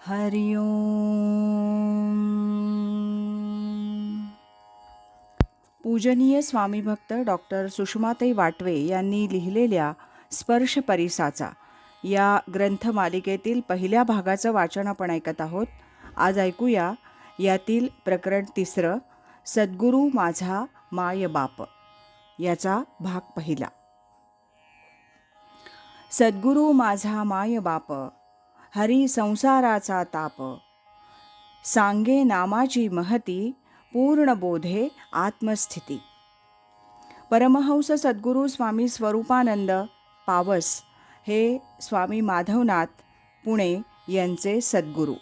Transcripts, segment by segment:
हरि ओम. पूजनीय स्वामीभक्त डॉक्टर सुषमाताई वाटवे यांनी लिहिलेल्या स्पर्श परिसाचा या ग्रंथमालिकेतील पहिल्या भागाचं वाचन आपण ऐकत आहोत. आज ऐकूया यातील प्रकरण 3, सद्गुरू माझा माय बाप, याचा भाग पहिला. सद्गुरू माझा माय बाप, हरी संसाराचा ताप, सांगे नामाची महती, पूर्ण बोधे आत्मस्थिती. परमहंस सद्गुरू स्वामी स्वरूपानंद पावस हे स्वामी माधवनाथ पुणे यांचे सद्गुरू.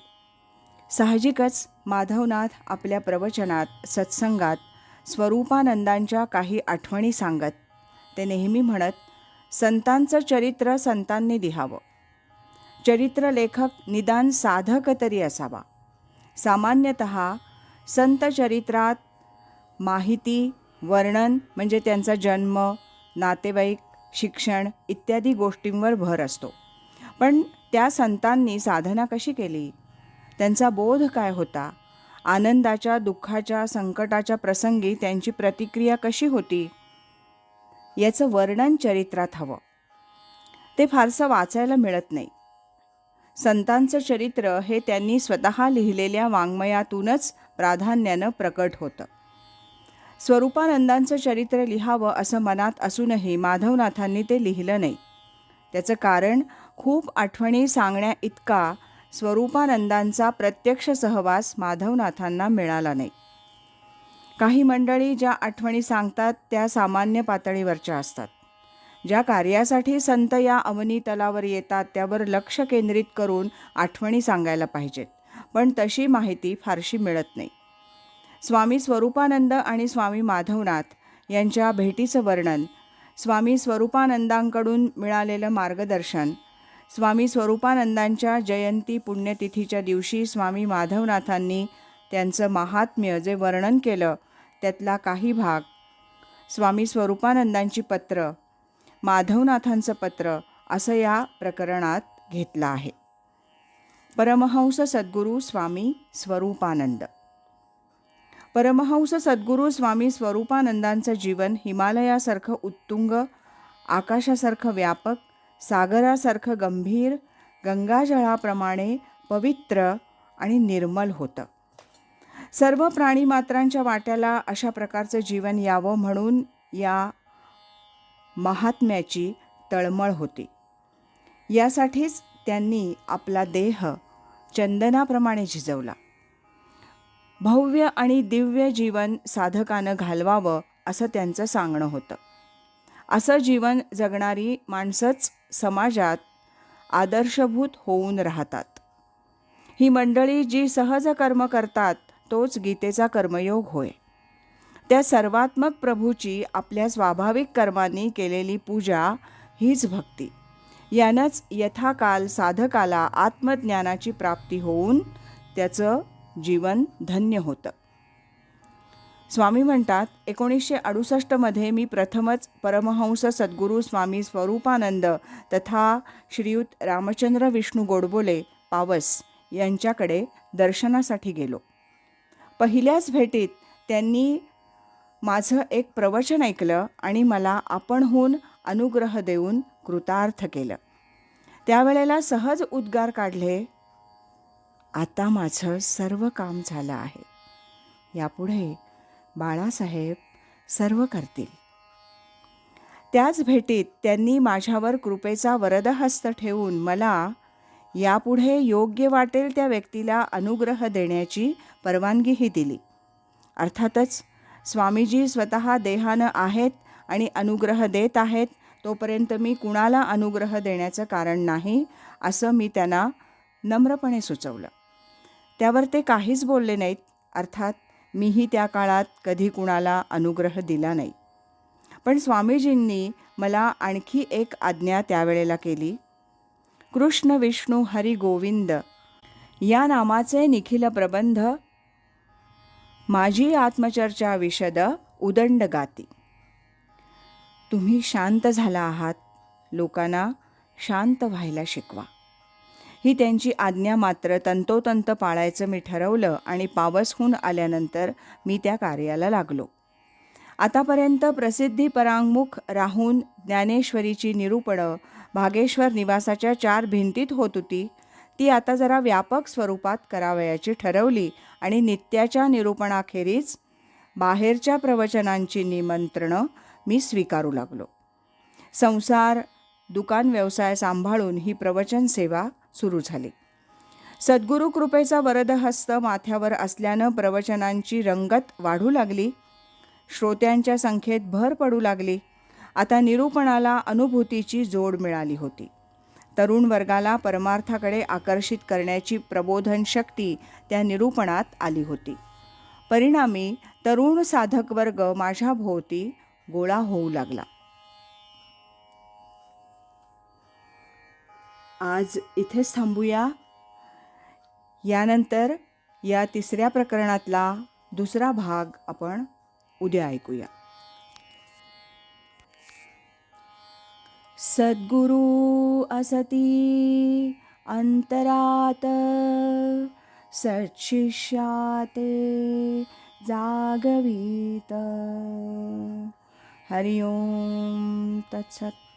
साहजिकच माधवनाथ आपल्या प्रवचनात सत्संगात स्वरूपानंदांच्या काही आठवणी सांगत. ते नेहमी म्हणत, संतांचं चरित्र संतांनी लिहावं. चरित्रलेखक निदान साधक तरी असावा. सामान्यतः संत चरित्रात माहिती, वर्णन म्हणजे त्यांचा जन्म, नातेवाईक, शिक्षण इत्यादी गोष्टींवर भर असतो. पण त्या संतांनी साधना कशी केली, त्यांचा बोध काय होता, आनंदाच्या, दुःखाच्या, संकटाच्या प्रसंगी त्यांची प्रतिक्रिया कशी होती, याचं वर्णन चरित्रात हवं. ते फारसं वाचायला मिळत नाही. संतांचं चरित्र हे त्यांनी स्वतः लिहिलेल्या वाङ्मयातूनच प्राधान्यानं प्रकट होतं. स्वरूपानंदांचं चरित्र लिहावं असं मनात असूनही माधवनाथांनी ते लिहिलं नाही. त्याचं कारण खूप आठवणी सांगण्या इतका स्वरूपानंदांचा प्रत्यक्ष सहवास माधवनाथांना मिळाला नाही. काही मंडळी ज्या आठवणी सांगतात त्या सामान्य पातळीवरच्या असतात. ज्या कार्यासाठी संत या अवनीतलावर येतात त्यावर लक्ष केंद्रित करून आठवणी सांगायला पाहिजेत. पण तशी माहिती फारशी मिळत नाही. स्वामी स्वरूपानंद आणि स्वामी माधवनाथ यांच्या भेटीचं वर्णन, स्वामी स्वरूपानंदांकडून मिळालेलं मार्गदर्शन, स्वामी स्वरूपानंदांच्या जयंती पुण्यतिथीच्या दिवशी स्वामी माधवनाथांनी त्यांचं महात्म्य जे वर्णन केलं त्यातला काही भाग, स्वामी स्वरूपानंदांची पत्र, माधवनाथांचं पत्र असं या प्रकरणात घेतलं आहे. परमहंस सद्गुरू स्वामी स्वरूपानंद. परमहंस सद्गुरू स्वामी स्वरूपानंदांचं जीवन हिमालयासारखं उत्तुंग, आकाशासारखं व्यापक, सागरासारखं गंभीर, गंगाजळाप्रमाणे पवित्र आणि निर्मल होतं. सर्व प्राणीमात्रांच्या वाट्याला अशा प्रकारचं जीवन यावं म्हणून या महात्म्याची तळमळ होती. यासाठीच त्यांनी आपला देह चंदनाप्रमाणे झिजवला. भव्य आणि दिव्य जीवन साधकानं घालवावं असं त्यांचं सांगणं होतं. असं जीवन जगणारी माणसंच समाजात आदर्शभूत होऊन राहतात. ही मंडळी जी सहज कर्म करतात तोच गीतेचा कर्मयोग होय. त्या सर्वात्मक प्रभूची आपल्या स्वाभाविक कर्मांनी केलेली पूजा हीच भक्ती. यानंच यथाकाल साधकाला आत्मज्ञानाची प्राप्ती होऊन त्याचं जीवन धन्य होतं. स्वामी म्हणतात, 1968 मी प्रथमच परमहंस सद्गुरू स्वामी स्वरूपानंद तथा श्रीयुत रामचंद्र विष्णू गोडबोले पावस यांच्याकडे दर्शनासाठी गेलो. पहिल्याच भेटीत त्यांनी माझं एक प्रवचन ऐकलं आणि मला आपणहून अनुग्रह देऊन कृतार्थ केलं. त्यावेळेला सहज उद्गार काढले, आता माझं सर्व काम झालं आहे. यापुढे बाळासाहेब सर्व करतील. त्याच भेटीत त्यांनी माझ्यावर कृपेचा वरदहस्त ठेवून मला यापुढे योग्य वाटेल त्या व्यक्तीला अनुग्रह देण्याची परवानगीही दिली. अर्थातच स्वामीजी स्वतः देहानं आहेत आणि अनुग्रह देत आहेत, तोपर्यंत मी कुणाला अनुग्रह देण्याचं कारण नाही असं मी त्यांना नम्रपणे सुचवलं. त्यावर ते काहीच बोलले नाहीत. अर्थात मीही त्या काळात कधी कुणाला अनुग्रह दिला नाही. पण स्वामीजींनी मला आणखी एक आज्ञा त्यावेळेला केली. कृष्ण विष्णू हरी गोविंद या नामाचे निखिल प्रबंध माझी आत्मचर्चा विशद उदंड गाती. तुम्ही शांत झाला आहात, लोकांना शांत व्हायला शिकवा. ही त्यांची आज्ञा मात्र तंतोतंत पाळायचं मी ठरवलं आणि पावसहून आल्यानंतर मी त्या कार्याला लागलो. आतापर्यंत प्रसिद्धी परांगमुख राहून ज्ञानेश्वरीची निरूपणं भागेश्वर निवासाच्या 4 भिंतीत होत होती, ती आता जरा व्यापक स्वरूपात करावयाची ठरवली आणि नित्याच्या निरूपणाखेरीज बाहेरच्या प्रवचनांची निमंत्रणं मी स्वीकारू लागलो. संसार, दुकान व्यवसाय सांभाळून ही प्रवचन सेवा सुरू झाली. सद्गुरू कृपेचा वरदहस्त माथ्यावर असल्यानं प्रवचनांची रंगत वाढू लागली. श्रोत्यांच्या संख्येत भर पडू लागली. आता निरूपणाला अनुभूतीची जोड मिळाली होती. तरुण वर्गाला परमार्थाकडे आकर्षित करण्याची प्रबोधन शक्ती त्या निरूपणात आली होती. परिणामी तरुण साधक वर्ग माझ्या भोवती गोळा होऊ लागला. आज इथेच थांबूया. यानंतर या 3ऱ्या प्रकरणातला दुसरा भाग आपण उद्या ऐकूया. सद्गुरु असती अंतरात सत्शिष्याते जागवीत. हरि ओम तत्सत.